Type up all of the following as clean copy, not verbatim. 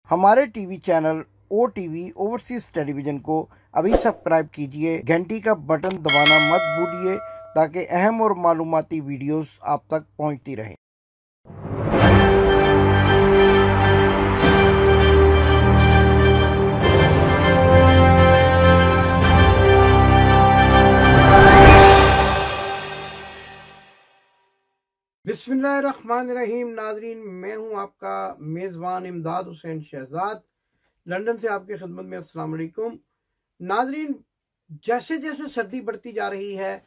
हमारे TV channel OTV overseas television को अभी सब्सक्राइब कीजिए, घंटी का बटन दबाना मत भूलिए ताकि अहम और मालूमाती वीडियोस आप तक पहुंचती रहें। बिस्मिल्लाहिर्रहमानिर्रहीम। नाजरीन, मैं हूं आपका मेज़बान इमदाद हुसैन शहजाद, लंदन से आपकी खिदमत में। अस्सलाम वालेकुम नाजरीन, जैसे जैसे सर्दी बढ़ती जा रही है,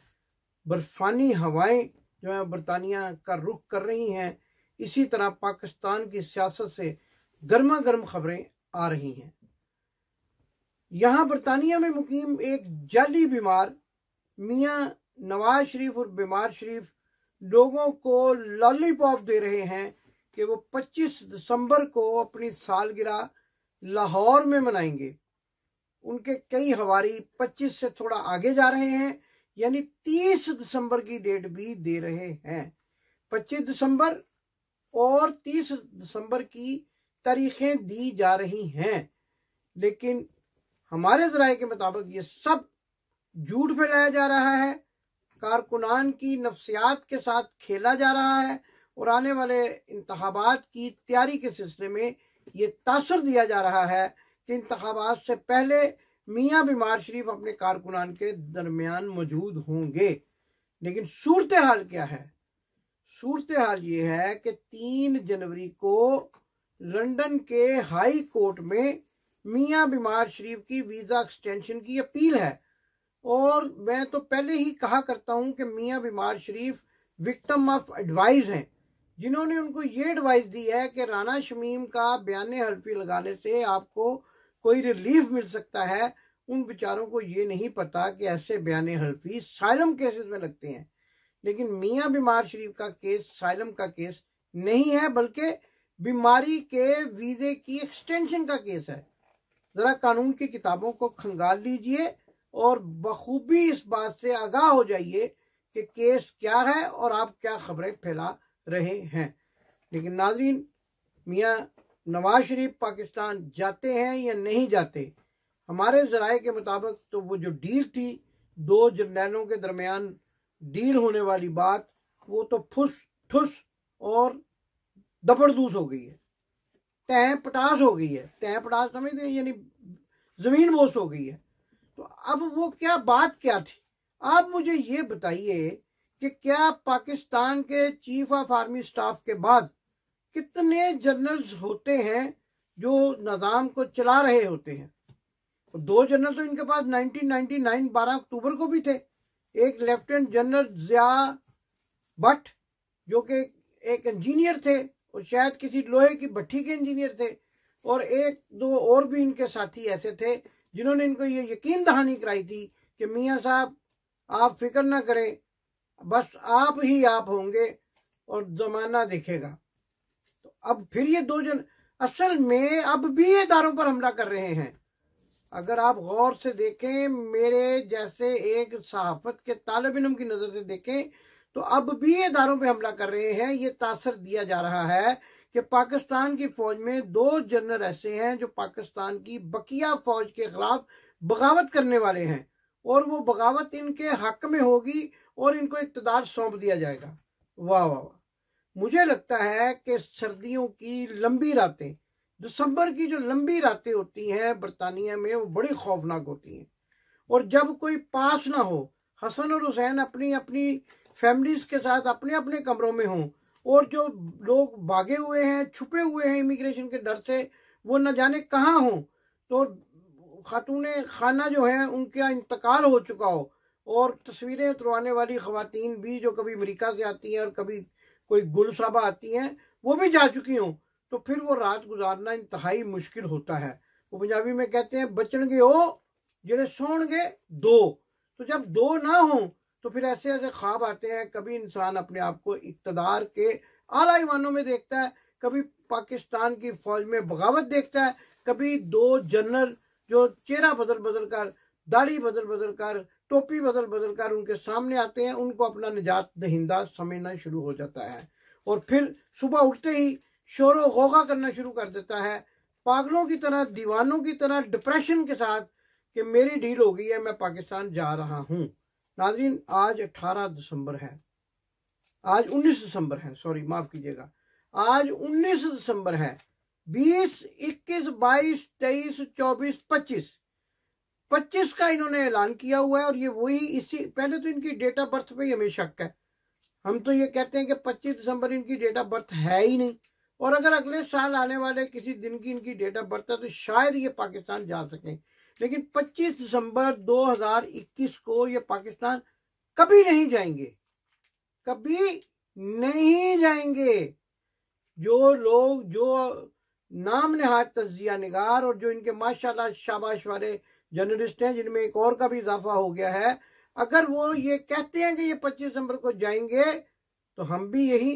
बर्फानी हवाएं जो है बरतानिया का रुख कर रही हैं, इसी तरह पाकिस्तान की सियासत से गर्मा गर्म खबरें आ रही हैं। यहाँ बरतानिया में मुकीम एक जाली बीमार मियाँ नवाज शरीफ और बीमार शरीफ लोगों को लॉलीपॉप दे रहे हैं कि वो 25 दिसंबर को अपनी सालगिरह लाहौर में मनाएंगे। उनके कई हवारी 25 से थोड़ा आगे जा रहे हैं, यानी 30 दिसंबर की डेट भी दे रहे हैं। 25 दिसंबर और 30 दिसंबर की तारीखें दी जा रही हैं, लेकिन हमारे ज़राए के मुताबिक ये सब झूठ फैलाया जा रहा है, कारकुनान की नफ्सियात के साथ खेला जा रहा है और आने वाले इंतखाबात की तैयारी के सिलसिले में ये तासुर दिया जा रहा है कि इंतखाबात से पहले मियाँ बीमार शरीफ अपने कारकुनान के दरमियान मौजूद होंगे। लेकिन सूरत हाल क्या है? सूरत हाल ये है कि 3 जनवरी को लंदन के हाई कोर्ट में मियाँ बीमार शरीफ की वीज़ा एक्सटेंशन की अपील है। और मैं तो पहले ही कहा करता हूं कि मियाँ बीमार शरीफ विक्टिम ऑफ एडवाइस हैं, जिन्होंने उनको ये एडवाइस दी है कि राना शमीम का बयान हल्फी लगाने से आपको कोई रिलीफ मिल सकता है। उन बेचारों को ये नहीं पता कि ऐसे बयान हल्फी साइलम केसेस में लगते हैं। लेकिन मियाँ बीमार शरीफ का केस साइलम का केस नहीं है, बल्कि बीमारी के वीज़े की एक्सटेंशन का केस है। ज़रा कानून की किताबों को खंगाल लीजिए और बखूबी इस बात से आगाह हो जाइए कि केस क्या है और आप क्या खबरें फैला रहे हैं। लेकिन नाजरीन, मियाँ नवाज शरीफ पाकिस्तान जाते हैं या नहीं जाते? हमारे ज़राए के मुताबिक तो वो जो डील थी, 2 जर्नैलों के दरमियान डील होने वाली बात, वो तो फुस ठुस और दबड़दूस हो गई है, तय पटास हो गई है। तय पटास समझते हैं, यानी जमीन बोस हो गई है। तो अब वो क्या बात क्या थी? आप मुझे ये बताइए कि क्या पाकिस्तान के चीफ ऑफ आर्मी स्टाफ के बाद कितने जनरल्स होते हैं जो निज़ाम को चला रहे होते हैं? 2 जनरल तो इनके पास 1999 12 अक्टूबर को भी थे। एक लेफ्टिनेंट जनरल जिया भट्ट, जो कि एक इंजीनियर थे और शायद किसी लोहे की भट्टी के इंजीनियर थे, और 1-2 और भी इनके साथी ऐसे थे जिन्होंने इनको ये यकीन दहानी कराई थी कि मियाँ साहब आप फिक्र ना करें, बस आप ही आप होंगे और जमाना देखेगा। तो अब फिर ये 2 जन असल में अब भी इदारों पर हमला कर रहे हैं। अगर आप गौर से देखें, मेरे जैसे एक सहाफत के तालिब इल्म की नज़र से देखें, तो अब भी इदारों पर हमला कर रहे हैं। ये तासर दिया जा रहा है कि पाकिस्तान की फौज में 2 जनरल ऐसे हैं जो पाकिस्तान की बकिया फौज के खिलाफ बगावत करने वाले हैं, और वो बगावत इनके हक में होगी और इनको इक़्तिदार सौंप दिया जाएगा। वाह वाह वाह। मुझे लगता है कि सर्दियों की लंबी रातें, दिसंबर की जो लंबी रातें होती हैं बरतानिया में, वो बड़ी खौफनाक होती हैं। और जब कोई पास ना हो, हसन और हुसैन अपनी अपनी फैमिलीज के साथ अपने अपने कमरों में हों, और जो लोग भागे हुए हैं, छुपे हुए हैं इमिग्रेशन के डर से, वो न जाने कहाँ हों, तो खातूने खाना जो है उनका इंतकाल हो चुका हो, और तस्वीरें उतरवाने वाली खवातीन भी जो कभी अमेरिका से आती हैं और कभी कोई गुल साहबा आती हैं, वो भी जा चुकी हों, तो फिर वो रात गुजारना इंतहाई मुश्किल होता है। वो पंजाबी में कहते हैं बचणगे ओ जेड़े सोणगे 2। तो जब 2 ना हों तो फिर ऐसे ऐसे ख्वाब आते हैं। कभी इंसान अपने आप को इक़्तिदार के आला ईवानों में देखता है, कभी पाकिस्तान की फौज में बगावत देखता है, कभी 2 जनरल जो चेहरा बदल बदल कर, दाढ़ी बदल बदल कर, टोपी बदल बदल कर उनके सामने आते हैं, उनको अपना निजात दहिंदा समझना शुरू हो जाता है। और फिर सुबह उठते ही शोर व गौगा करना शुरू कर देता है पागलों की तरह, दीवानों की तरह, डिप्रेशन के साथ कि मेरी डील हो गई है, मैं पाकिस्तान जा रहा हूं। नाज़रीन, आज 18 दिसंबर है, आज 19 दिसंबर है, सॉरी माफ कीजिएगा, आज 19 दिसंबर है। 20, 21, 22, 23, 24, 25 का इन्होंने ऐलान किया हुआ है। और ये वही, इसी पहले तो इनकी डेट ऑफ बर्थ पे ही हमें शक है। हम तो ये कहते हैं कि 25 दिसंबर इनकी डेट ऑफ बर्थ है ही नहीं, और अगर अगले साल आने वाले किसी दिन की इनकी डेट ऑफ बर्थ है तो शायद ये पाकिस्तान जा सकें। लेकिन 25 दिसंबर 2021 को ये पाकिस्तान कभी नहीं जाएंगे, कभी नहीं जाएंगे। जो लोग, जो नाम नहाद तज्जिया निगार और जो इनके माशाल्लाह शाबाश वाले जर्नलिस्ट हैं, जिनमें एक और का भी इजाफा हो गया है, अगर वो ये कहते हैं कि ये 25 दिसंबर को जाएंगे तो हम भी यही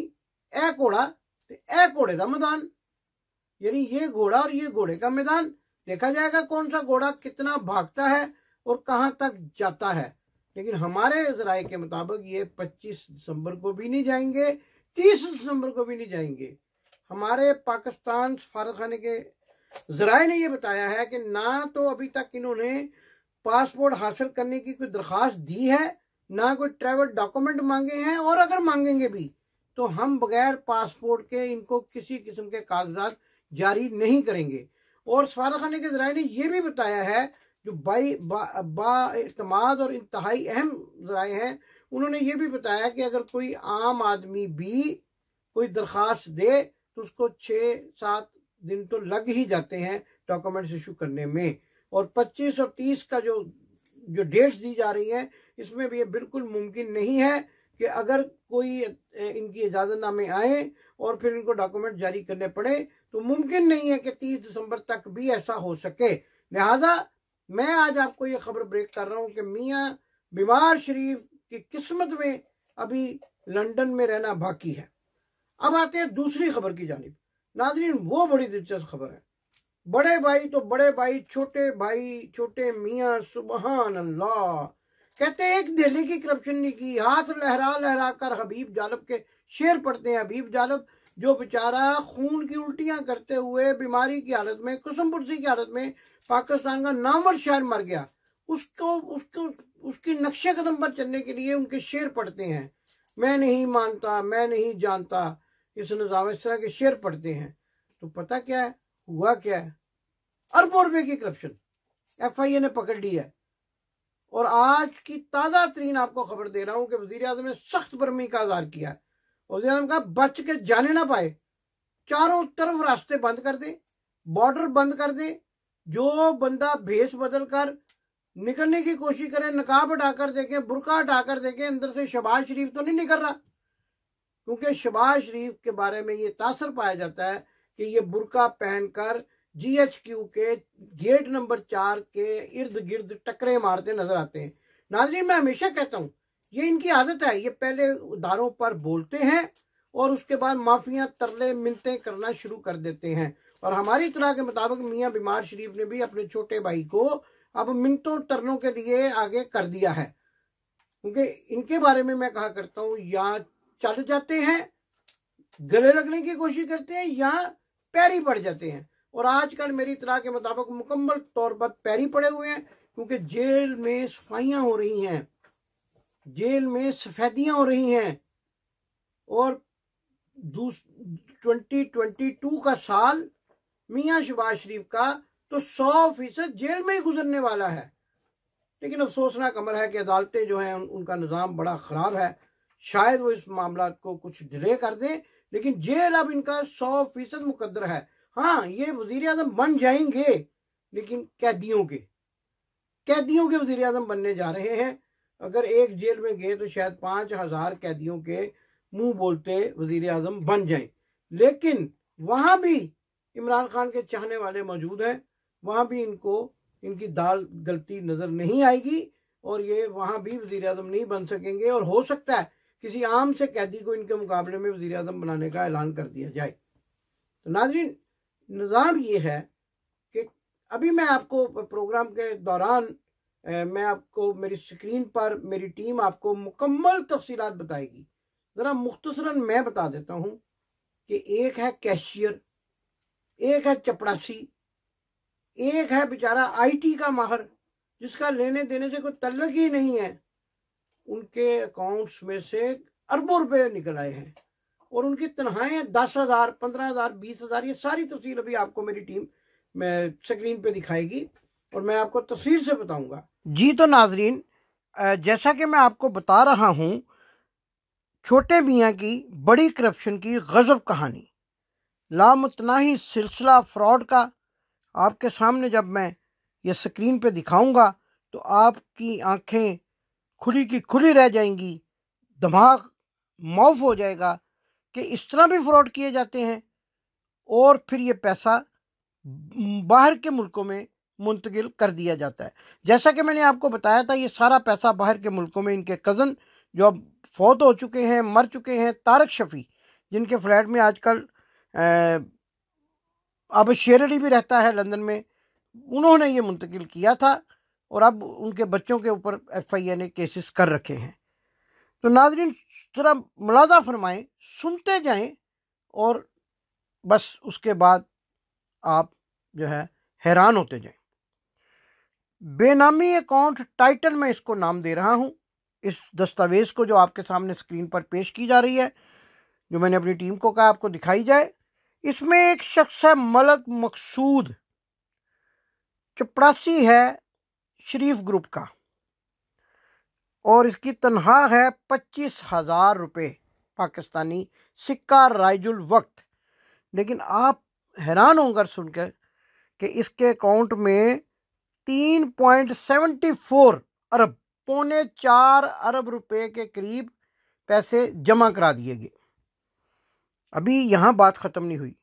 ए घोड़ा तो ए घोड़े का मैदान, यानी ये घोड़ा और ये घोड़े का मैदान, देखा जाएगा कौन सा घोड़ा कितना भागता है और कहां तक जाता है। लेकिन हमारे जराए के मुताबिक ये 25 दिसंबर को भी नहीं जाएंगे, 30 दिसंबर को भी नहीं जाएंगे। हमारे पाकिस्तान सफारतखाने के जराए ने यह बताया है कि ना तो अभी तक इन्होंने पासपोर्ट हासिल करने की कोई दरख्वास्त दी है, ना कोई ट्रैवल डॉक्यूमेंट मांगे हैं, और अगर मांगेंगे भी तो हम बगैर पासपोर्ट के इनको किसी किस्म के कागजात जारी नहीं करेंगे। और सफारतखाने के जराए ने यह भी बताया है, जो बाएतमाद और इंतहाई अहम जराए हैं, उन्होंने ये भी बताया कि अगर कोई आम आदमी भी कोई दरख्वास्त दे तो उसको 6-7 दिन तो लग ही जाते हैं डॉक्यूमेंट्स इशू करने में। और 25 और 30 का जो डेट्स दी जा रही हैं, इसमें भी ये बिल्कुल मुमकिन नहीं है कि अगर कोई इनकी इजाजतनामे आए और फिर इनको डॉक्यूमेंट जारी करने पड़े, तो मुमकिन नहीं है कि 30 दिसंबर तक भी ऐसा हो सके। लिहाजा मैं आज आपको ये खबर ब्रेक कर रहा हूं कि मियां बीमार शरीफ की किस्मत में अभी लंदन में रहना बाकी है। अब आते हैं दूसरी खबर की जानिब। नाज़रीन, वो बड़ी दिलचस्प खबर है। बड़े भाई तो बड़े भाई, छोटे भाई छोटे मियां, सुबहान अल्लाह। कहते हैं एक दिल्ली की करप्शन नहीं की, हाथ लहरा लहरा कर हबीब जालब के शेर पढ़ते हैं। हबीब जालब जो बेचारा खून की उल्टियां करते हुए बीमारी की हालत में, कुसुमपुर्सी की हालत में पाकिस्तान का नामवर शायर मर गया, उसको उसको उसकी नक्शे कदम पर चलने के लिए उनके शेर पढ़ते हैं। मैं नहीं मानता, मैं नहीं जानता, इस निजाम, इस तरह के शेर पढ़ते हैं। तो पता क्या है, हुआ क्या है? अरबों रुपए की करप्शन FIA ने पकड़ ली है। और आज की ताजा तरीन आपको खबर दे रहा हूं कि वजीर आजम ने सख्त बर्मी का इज़हार किया है। वजीर आजम का बच के जाने ना पाए, चारों तरफ रास्ते बंद कर दे, बॉर्डर बंद कर दे। जो बंदा भेस बदल कर निकलने की कोशिश करे, नकाब हटाकर देखे, बुरका हटाकर देखे, अंदर से शहबाज शरीफ तो नहीं निकल रहा, क्योंकि शहबाज शरीफ के बारे में ये तासर पाया जाता है कि ये बुरका पहनकर GHQ के गेट नंबर 4 के इर्द गिर्द टकरे मारते नजर आते हैं। नाज़रीन, मैं हमेशा कहता हूं ये इनकी आदत है, ये पहले उदारों पर बोलते हैं और उसके बाद माफिया तरले मिन्नतें करना शुरू कर देते हैं। और हमारी इत्तला के मुताबिक मियां बीमार शरीफ ने भी अपने छोटे भाई को अब मिन्नतों तरलों के लिए आगे कर दिया है, क्योंकि इनके बारे में मैं कहा करता हूं, या चल जाते हैं, गले लगने की कोशिश करते हैं, या पैरी पड़ जाते हैं। और आजकल मेरी इत्तला के मुताबिक मुकम्मल तौर पर पैरी पड़े हुए हैं, क्योंकि जेल में सफाइयां हो रही हैं, जेल में सफेदियां हो रही हैं। और 2022 का साल मियां शहबाज शरीफ का तो 100% जेल में ही गुजरने वाला है। लेकिन अफसोसनाक अमर है कि अदालतें जो हैं उनका निज़ाम बड़ा ख़राब है। शायद वो इस मामला को कुछ डिले कर दें, लेकिन जेल अब इनका 100% मुकद्दर है। हाँ, ये वजीर आजम बन जाएंगे, लेकिन कैदियों के वजीर आजम बनने जा रहे हैं। अगर एक जेल में गए तो शायद 5000 कैदियों के मुंह बोलते वजीर आजम बन जाएं। लेकिन वहां भी इमरान खान के चाहने वाले मौजूद हैं, वहां भी इनको इनकी दाल गलती नजर नहीं आएगी और ये वहां भी वजीर आजम नहीं बन सकेंगे। और हो सकता है किसी आम से कैदी को इनके मुकाबले में वजीर आजम बनाने का ऐलान कर दिया जाए। तो नाज़रीन, निज़ाम ये है कि अभी मैं आपको प्रोग्राम के दौरान मैं आपको मेरी स्क्रीन पर मेरी टीम आपको मुकम्मल तफसीलात बताएगी। ज़रा मुख्तसरन मैं बता देता हूँ कि एक है कैशियर, एक है चपड़ासी एक है बेचारा IT का माहर जिसका लेने देने से कोई तल्लक ही नहीं है, उनके अकाउंट्स में से अरबों रुपए निकल आए हैं और उनकी तनख्वाहें 10,000, 15,000, 20,000। ये सारी तफसील अभी आपको मेरी टीम में स्क्रीन पे दिखाएगी और मैं आपको तफसील से बताऊंगा। जी तो नाजरीन, जैसा कि मैं आपको बता रहा हूं, छोटे मियाँ की बड़ी करप्शन की गजब कहानी, लामुतनाही सिलसिला फ्रॉड का आपके सामने जब मैं ये स्क्रीन पे दिखाऊंगा तो आपकी आंखें खुली की खुली रह जाएंगी, दिमाग मौफ हो जाएगा कि इस तरह भी फ्रॉड किए जाते हैं और फिर ये पैसा बाहर के मुल्कों में मुंतकिल कर दिया जाता है। जैसा कि मैंने आपको बताया था, ये सारा पैसा बाहर के मुल्कों में इनके कज़न जो अब फौत हो चुके हैं, मर चुके हैं, तारक शफ़ी, जिनके फ्लैट में आजकल अब शेर अली भी रहता है लंदन में, उन्होंने ये मुंतकिल किया था और अब उनके बच्चों के ऊपर FIA ने केसेस कर रखे हैं। तो नाज़रीन ज़रा मुलाज़ा फरमाएं, सुनते जाएं और बस उसके बाद आप जो है हैरान होते जाएं। बेनामी अकाउंट टाइटल में इसको नाम दे रहा हूं, इस दस्तावेज को जो आपके सामने स्क्रीन पर पेश की जा रही है, जो मैंने अपनी टीम को कहा आपको दिखाई जाए। इसमें एक शख्स है मलक मकसूद, चपरासी है शरीफ ग्रुप का और इसकी तनख्वाह है 25,000 रुपये पाकिस्तानी सिक्का राइजुल वक्त। लेकिन आप हैरान होंगे सुनकर कि इसके अकाउंट में 3.74 अरब, पौने 4 अरब रुपए के करीब पैसे जमा करा दिए गए। अभी यहाँ बात ख़त्म नहीं हुई।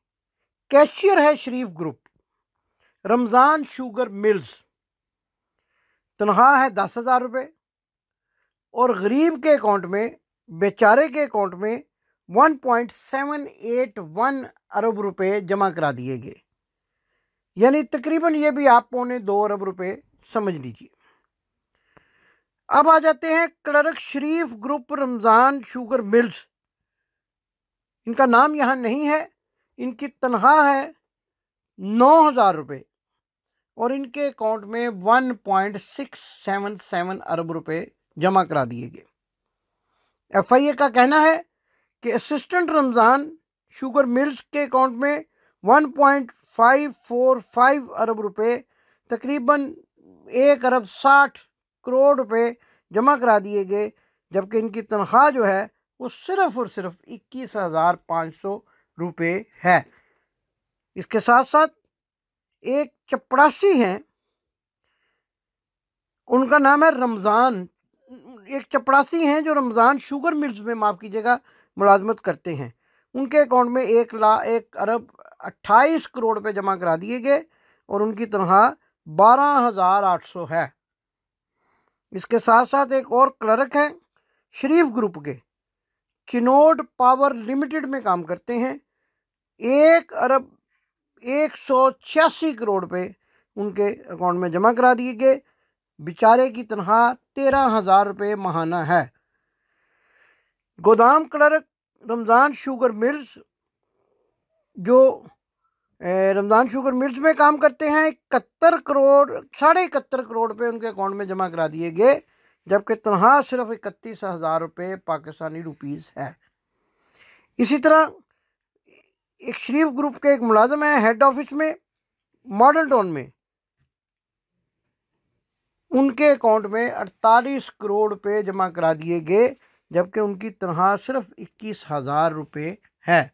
कैशियर है शरीफ ग्रुप, रमज़ान शुगर मिल्स, तनख्वाह है 10,000 रुपये और गरीब के अकाउंट में, बेचारे के अकाउंट में 1.781 अरब रुपए जमा करा दिए गए। यानी तकरीबन ये भी आप पौने 2 अरब रुपए समझ लीजिए। अब आ जाते हैं क्लर्क शरीफ ग्रुप रमज़ान शुगर मिल्स। इनका नाम यहाँ नहीं है, इनकी तनख्वाह है 9,000 रुपये और इनके अकाउंट में 1.677 अरब रुपए जमा करा दिए गए। FIA का कहना है कि असिस्टेंट रमज़ान शुगर मिल्स के अकाउंट में 1.545 अरब रुपए, तकरीबन 1 अरब 60 करोड़ रुपए जमा करा दिए गए, जबकि इनकी तनख्वाह जो है वो सिर्फ और सिर्फ 21,500 रुपये है। इसके साथ साथ एक चपरासी हैं, उनका नाम है रमज़ान, एक चपरासी हैं जो रमज़ान शुगर मिल्स में, माफ़ कीजिएगा, मुलाजमत करते हैं। उनके अकाउंट में 1 अरब 28 करोड़ रुपए जमा करा दिए गए और उनकी तनख्वाह 12,800 है। इसके साथ साथ एक और क्लर्क है शरीफ ग्रुप के, चिनोड पावर लिमिटेड में काम करते हैं, 1 अरब 186 करोड़ रुपए उनके अकाउंट में जमा करा दिए गए। बेचारे की तनख्वाह 13,000 रुपये माहाना है। गोदाम क्लर्क रमज़ान शुगर मिल्स, जो रमज़ान शुगर मिल्स में काम करते हैं, 71 करोड़, 71.5 करोड़ रुपये उनके अकाउंट में जमा करा दिए गए, जबकि तनख्वाह सिर्फ 31,000 रुपये पाकिस्तानी रुपीज़ है। इसी तरह एक शरीफ ग्रुप के एक मुलाजम है हेड ऑफिस में मॉडल टाउन में, उनके अकाउंट में 48 करोड़ रुपए जमा करा दिए गए, जबकि उनकी तनख्वाह सिर्फ 21,000 रुपये है।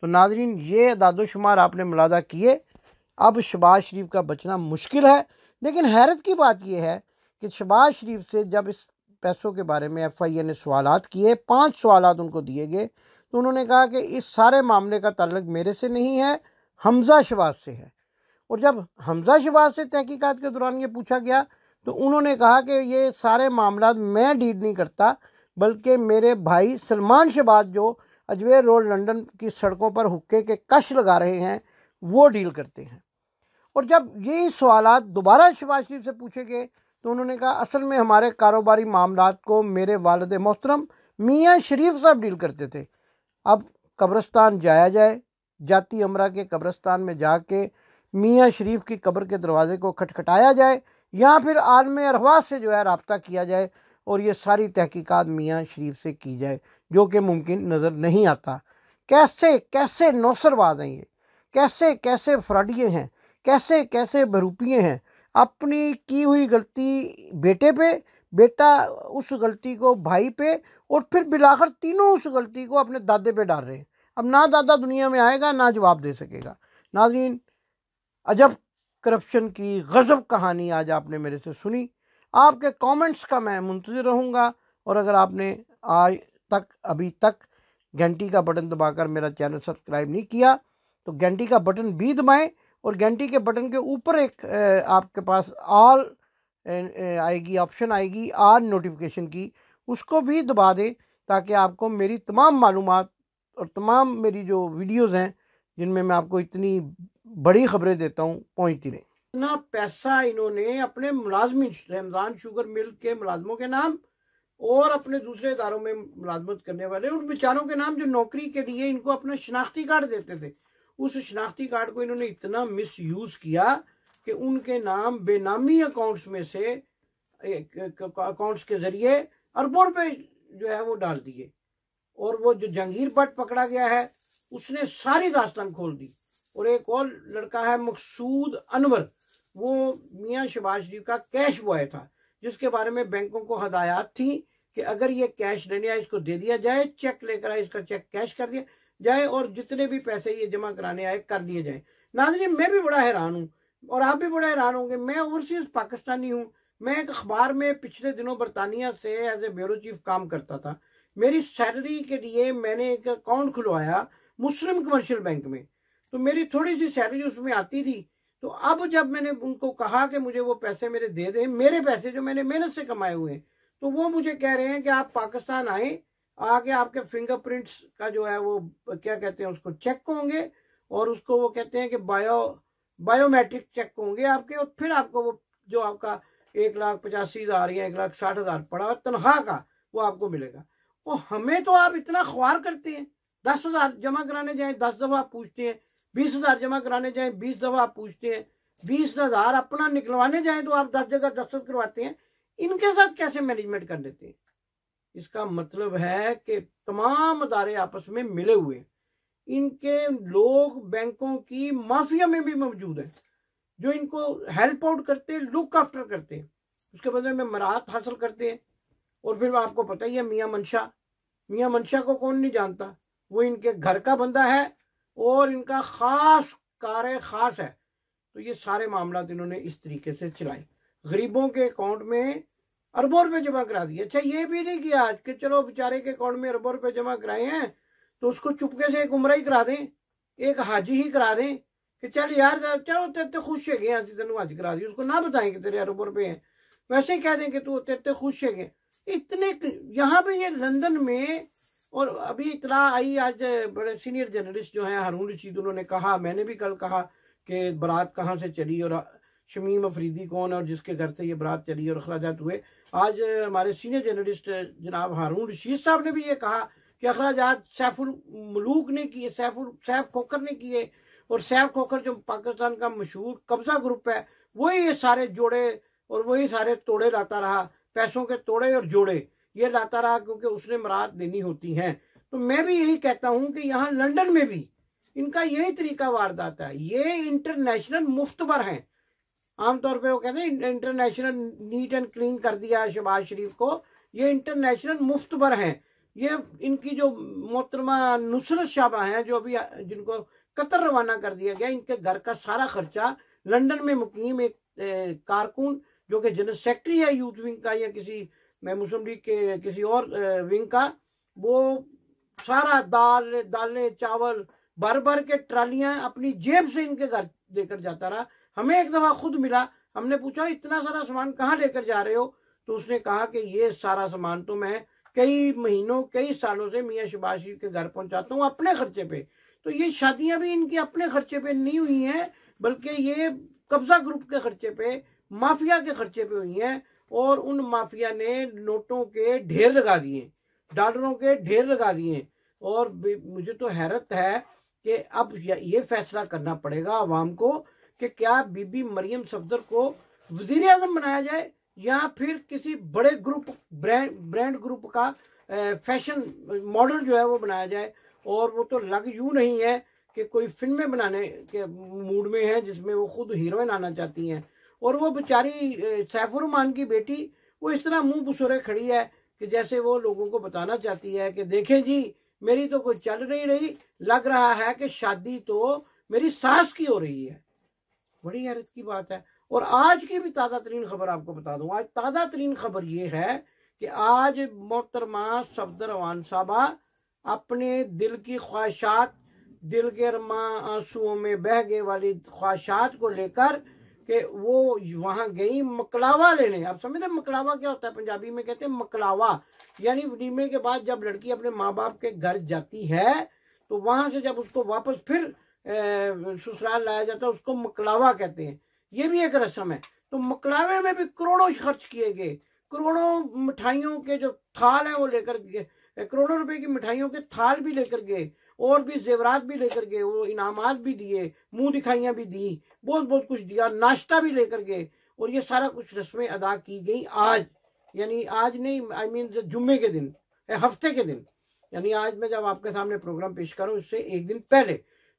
तो नाजरीन, ये अदादोशुमार आपने मुलादा किए। अब शहबाज शरीफ का बचना मुश्किल है, लेकिन हैरत की बात यह है कि शहबाज शरीफ से जब इस पैसों के बारे में FIA ने सवालात किए, 5 सवालात उनको दिए गए, तो उन्होंने कहा कि इस सारे मामले का ताल्लुक मेरे से नहीं है, हमज़ा शहबाज से है। और जब हमज़ा शहबाज से तहकीकात के दौरान ये पूछा गया तो उन्होंने कहा कि ये सारे मामला मैं डील नहीं करता, बल्कि मेरे भाई सलमान शहबाज जो अजमेर रोड लंदन की सड़कों पर हुक्के के कश लगा रहे हैं वो डील करते हैं। और जब यही सवालात दोबारा शहबाज शरीफ से पूछे गए तो उन्होंने कहा असल में हमारे कारोबारी मामलात को मेरे वालिद मोहतरम मियाँ शरीफ साहब डील करते थे। अब कब्रिस्तान जाया जाए, जाती अमरा के कब्रिस्तान में जाके मियाँ शरीफ की कब्र के दरवाजे को खटखटाया जाए या फिर आलम अरवाह से जो है रब्ता किया जाए और ये सारी तहकीकात मियाँ शरीफ से की जाए, जो कि मुमकिन नज़र नहीं आता। कैसे कैसे नौसरबाज हैं ये, कैसे कैसे फ्रॉडिये हैं, कैसे कैसे बहरूपिये हैं। अपनी की हुई गलती बेटे पे, बेटा उस गलती को भाई पे, और फिर बिलाखिर तीनों उस गलती को अपने दादे पे डाल रहे हैं। अब ना दादा दुनिया में आएगा ना जवाब दे सकेगा। नाज़रीन, अजब करप्शन की गज़ब कहानी आज आपने मेरे से सुनी। आपके कमेंट्स का मैं मुंतज़िर रहूँगा, और अगर आपने आज तक अभी तक घंटी का बटन दबाकर मेरा चैनल सब्सक्राइब नहीं किया तो घंटी का बटन भी दबाएं, और घंटी के बटन के ऊपर एक आपके पास ऑल आएगी, ऑप्शन आएगी ऑल नोटिफिकेशन की, उसको भी दबा दें ताकि आपको मेरी तमाम मालूमात और तमाम मेरी जो वीडियोस हैं जिनमें मैं आपको इतनी बड़ी खबरें देता हूँ पहुँचती रहें। इतना पैसा इन्होंने अपने मुलाजमी रमज़ान शुगर मिल के मुलाजमों के नाम और अपने दूसरे इदारों में मुलाजमत करने वाले उन बेचारों के नाम जो नौकरी के लिए इनको अपना शनाख्ती कार्ड देते थे, उस शनाख्ती कार्ड को इन्होंने इतना मिस यूज़ किया कि उनके नाम बेनामी अकाउंट्स में से अकाउंट्स के ज़रिए अरबों रुपए जो है वो डाल दिए। और वो जो जहांगीर भट्ट पकड़ा गया है उसने सारी दास्तान खोल दी। और एक और लड़का है मकसूद अनवर, वो मियाँ शहबाज शरीफ का कैश बॉय था, जिसके बारे में बैंकों को हदायत थी कि अगर ये कैश लेने आए इसको दे दिया जाए, चेक लेकर आए इसका चेक कैश कर दिया जाए, और जितने भी पैसे ये जमा कराने आए कर दिए जाए। नाज़रीन, मैं भी बड़ा हैरान हूँ और आप भी बड़ा हैरान होंगे। मैं ओवरसीज पाकिस्तानी हूँ। मैं एक अखबार में पिछले दिनों बरतानिया से एज ए ब्यूरो चीफ काम करता था। मेरी सैलरी के लिए मैंने एक अकाउंट खुलवाया मुस्लिम कमर्शियल बैंक में, तो मेरी थोड़ी सी सैलरी उसमें आती थी। तो अब जब मैंने उनको कहा कि मुझे वो पैसे मेरे दे दें, मेरे पैसे जो मैंने मेहनत से कमाए हुए हैं, तो वो मुझे कह रहे हैं कि आप पाकिस्तान आए, आके आपके फिंगरप्रिंट्स का जो है वो क्या कहते हैं उसको चेक होंगे, और उसको वो कहते हैं कि बायोमेट्रिक चेक होंगे आपके, और फिर आपको वो जो आपका 1,85,000 या 1,60,000 पड़ा तनख्वाह का वो आपको मिलेगा। वो हमें तो आप इतना ख्वार करते हैं, 10,000 जमा कराने जाए 10 दफ़ा आप पूछते हैं, 20,000 जमा कराने जाए 20 दफ़ा आप पूछते हैं, 20,000 अपना निकलवाने जाए तो आप 10 जगह दस्तखत करवाते हैं। इनके साथ कैसे मैनेजमेंट कर लेते हैं? इसका मतलब है कि तमाम अदारे आपस में मिले हुए हैं। इनके लोग बैंकों की माफिया में भी मौजूद है जो इनको हेल्प आउट करते हैं, लुक आफ्टर करते हैं, उसके बदले में मराहत हासिल करते हैं। और फिर आपको पता ही है मियाँ मनशा को कौन नहीं जानता, वो इनके घर का बंदा है और इनका खास कार खास है। तो ये सारे मामला इन्होंने इस तरीके से चलाए, गरीबों के अकाउंट में अरबों रुपए जमा करा दिए। अच्छा, ये भी नहीं किया कि चलो बेचारे के अकाउंट में अरबों रुपए जमा कराए हैं तो उसको चुपके से एक उम्रा ही करा दें, एक हाजी ही करा दें कि चल यार चलो तेरे खुश है गए तेन हज करा दी, उसको ना बताएं कि तेरे अरबों रुपए हैं, वैसे ही कह दें कि तू तेरे खुश है गए। इतने यहाँ पे ये लंदन में, और अभी इतला आई आज बड़े सीनियर जर्नलिस्ट जो हैं हारून रशीद, उन्होंने कहा, मैंने भी कल कहा कि बारात कहाँ से चली और शमीम अफरीदी कौन है और जिसके घर से ये बारात चली और अखराजात हुए। आज हमारे सीनियर जर्नलिस्ट जनाब हारून रशीद साहब ने भी ये कहा कि अखराजात सैफुल मलूक ने किए, सैफ खोखर ने किए, और सैफ खोखर जो पाकिस्तान का मशहूर कब्जा ग्रुप है वही ये सारे जोड़े और वही सारे तोड़े लाता रहा, पैसों के तोड़े और जोड़े ये लाता रहा क्योंकि उसने मराद देनी होती हैं। तो मैं भी यही कहता हूं कि यहाँ लंदन में भी इनका यही तरीका वारदात है। ये इंटरनेशनल मुफ्तबर हैं, आमतौर पे वो कहते हैं इंटरनेशनल नीट एंड क्लीन कर दिया शहबाज शरीफ को, ये इंटरनेशनल मुफ्तबर हैं। ये इनकी जो मोहतरमा नुसरत शाबा हैं जो अभी जिनको कतर रवाना कर दिया गया, इनके घर का सारा खर्चा लंदन में मुकीम एक कारकुन जो कि जनरल सेक्रेटरी है यूथ विंग का या किसी मुस्लिम लीग के किसी और विंग का, वो सारा दालें चावल भर भर के ट्रालियां अपनी जेब से इनके घर लेकर जाता रहा। हमें एक दफा खुद मिला, हमने पूछा इतना सारा सामान कहाँ लेकर जा रहे हो, तो उसने कहा कि ये सारा सामान तो मैं कई महीनों कई सालों से मियाँ शहबाज शरीफ के घर पहुंचाता हूँ अपने खर्चे पे। तो ये शादियां भी इनकी अपने खर्चे पे नहीं हुई हैं, बल्कि ये कब्जा ग्रुप के खर्चे पे, माफिया के खर्चे पे हुई हैं। और उन माफिया ने नोटों के ढेर लगा दिए, डॉलरों के ढेर लगा दिए। और मुझे तो हैरत है कि अब ये फैसला करना पड़ेगा आवाम को कि क्या बीबी मरियम सफदर को वजीर आजम बनाया जाए या फिर किसी बड़े ग्रुप ब्रांड ग्रुप का फैशन मॉडल जो है वो बनाया जाए। और वो तो लग यूं नहीं है कि कोई फिल्में बनाने के मूड में है जिसमें वो खुद हीरोइन आना चाहती हैं। और वो बेचारी सैफुर रहमान की बेटी वो इस तरह मुंह बुसुरे खड़ी है कि जैसे वो लोगों को बताना चाहती है कि देखें जी मेरी तो कोई चल नहीं रही, लग रहा है कि शादी तो मेरी सास की हो रही है। बड़ी हैरत की बात है। और आज की भी ताज़ा तरीन खबर आपको बता दूं। आज ताज़ा तरीन खबर ये है कि आज मोहतरमा सफदर अवान साहबा अपने दिल की ख्वाहिशात, दिल के अरमा आंसुओं में बह गए वाली ख्वाहिशात को लेकर कि वो वहां गई मकलावा लेने। आप समझते मकलावा क्या होता है? पंजाबी में कहते हैं मकलावा, यानी वलीमे के बाद जब लड़की अपने माँ बाप के घर जाती है तो वहां से जब उसको वापस फिर ससुराल लाया जाता है उसको मकलावा कहते हैं। ये भी एक रस्म है। तो मकलावे में भी करोड़ों खर्च किए गए, करोड़ों मिठाइयों के जो थाल है वो लेकर गए, करोड़ों रुपए की मिठाइयों के थाल भी लेकर गए और भी जेवरात भी लेकर गए, वो इनामात भी दिए, मुंह दिखाइयां भी दी, बहुत बहुत कुछ दिया, नाश्ता भी लेकर गए। और ये सारा कुछ रस्में अदा की गई आज, यानी आज नहीं, आई मीन जुम्मे के दिन, हफ्ते के दिन, यानी आज मैं जब आपके सामने प्रोग्राम पेश करूं इससे एक दिन पहले।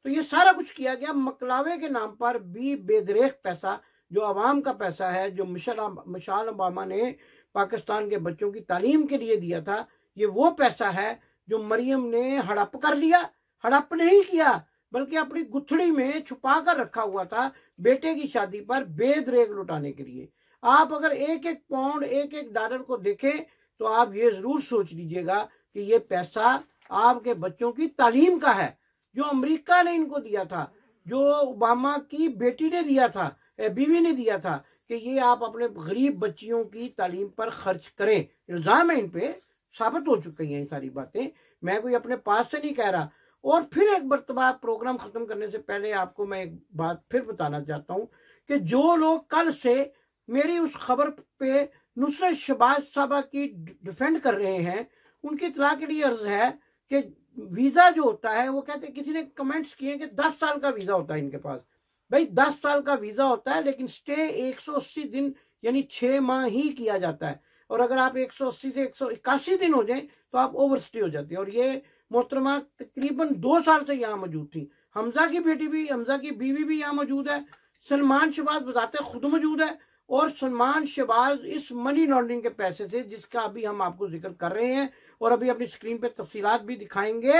तो ये सारा कुछ किया गया मकलावे के नाम पर भी। बेदरेख पैसा जो अवाम का पैसा है, जो मिशेल ओबामा ने पाकिस्तान के बच्चों की तालीम के लिए दिया था, ये वो पैसा है जो मरियम ने हड़प कर लिया। हड़प नहीं किया बल्कि अपनी गुथड़ी में छुपा कर रखा हुआ था बेटे की शादी पर बेदरेख लुटाने के लिए। आप अगर एक एक पाउंड, एक एक डॉलर को देखें तो आप ये जरूर सोच लीजिएगा कि ये पैसा आपके बच्चों की तालीम का है, जो अमेरिका ने इनको दिया था, जो ओबामा की बेटी ने दिया था, बीवी ने दिया था कि ये आप अपने गरीब बच्चियों की तालीम पर खर्च करें। इल्जाम है इन पे, साबित हो चुकी हैं ये सारी बातें, मैं कोई अपने पास से नहीं कह रहा। और फिर एक मरतबा प्रोग्राम खत्म करने से पहले आपको मैं एक बात फिर बताना चाहता हूं कि जो लोग कल से मेरी उस खबर पे नुसरत शहबाज साहबा की डिफेंड कर रहे हैं, उनकी इत्तला के लिए अर्ज है कि वीजा जो होता है, वो कहते, किसी ने कमेंट्स किए कि 10 साल का वीजा होता है इनके पास। भाई 10 साल का वीजा होता है लेकिन स्टे 180 दिन यानी 6 माह ही किया जाता है। और अगर आप 180 से 181 दिन हो जाए तो आप ओवर स्टे हो जाते हैं। और ये मोहतरमा तकरीबन 2 साल से यहाँ मौजूद थी। हमजा की बेटी भी, हमजा की बीवी भी यहाँ मौजूद है। सलमान शहबाज बताते खुद मौजूद है। और सलमान शहबाज इस मनी लॉन्ड्रिंग के पैसे से, जिसका अभी हम आपको जिक्र कर रहे हैं और अभी अपनी स्क्रीन पे तफसीलात भी दिखाएंगे,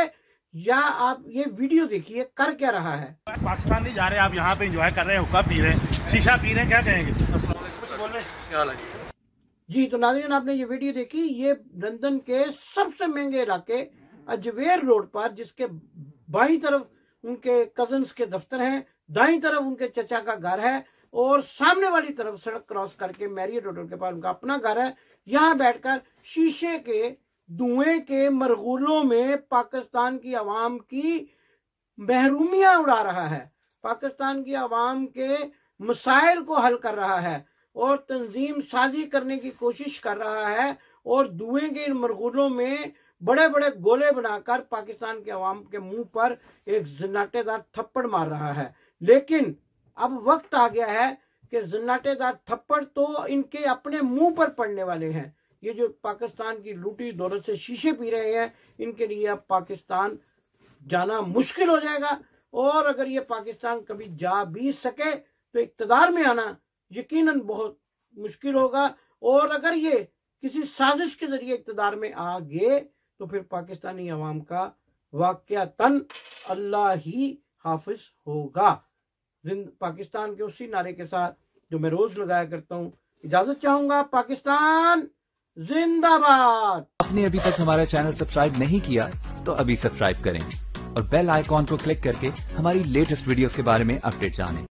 या आप ये वीडियो देखिए कर क्या रहा है। पाकिस्तान नहीं जा रहे, आप यहाँ पे एंजॉय कर रहे हैं, हुक्का पी रहे हैं, शीशा पी रहे हैं, क्या कहेंगे? कुछ बोल रहे हैं, क्या हाल है जी? तो नाज़रीन आपने ये वीडियो देखी, ये लंदन के सबसे महंगे इलाके अजवेर रोड पर, जिसके बाईं तरफ उनके कजन्स के दफ्तर हैं, दाईं तरफ उनके चचा का घर है और सामने वाली तरफ सड़क क्रॉस करके मैरियट होटल के पास उनका अपना घर है। यहाँ बैठकर शीशे के धुएं के मरगुलों में पाकिस्तान की आवाम की महरूमियां उड़ा रहा है, पाकिस्तान की आवाम के मसाइल को हल कर रहा है और तंजीम साजी करने की कोशिश कर रहा है। और धुएं के इन मरगुलों में बड़े बड़े गोले बनाकर पाकिस्तान के आवाम के मुंह पर एक जन्नाटेदार थप्पड़ मार रहा है। लेकिन अब वक्त आ गया है कि जन्नाटेदार थप्पड़ तो इनके अपने मुंह पर पड़ने वाले हैं। ये जो पाकिस्तान की लूटी दौलत से शीशे पी रहे हैं, इनके लिए अब पाकिस्तान जाना मुश्किल हो जाएगा। और अगर ये पाकिस्तान कभी जा भी सके तो इक्तदार में आना यकीनन बहुत मुश्किल होगा। और अगर ये किसी साजिश के जरिए इक्तदार में आ गए तो फिर पाकिस्तानी अवाम का वाक़यातन अल्लाह ही हाफिज होगा। पाकिस्तान के उसी नारे के साथ जो मैं रोज लगाया करता हूँ, इजाजत चाहूंगा। पाकिस्तान जिंदाबाद। आपने अभी तक हमारा चैनल सब्सक्राइब नहीं किया तो अभी सब्सक्राइब करें और बेल आइकॉन को क्लिक करके हमारी लेटेस्ट वीडियोस के बारे में अपडेट जानें।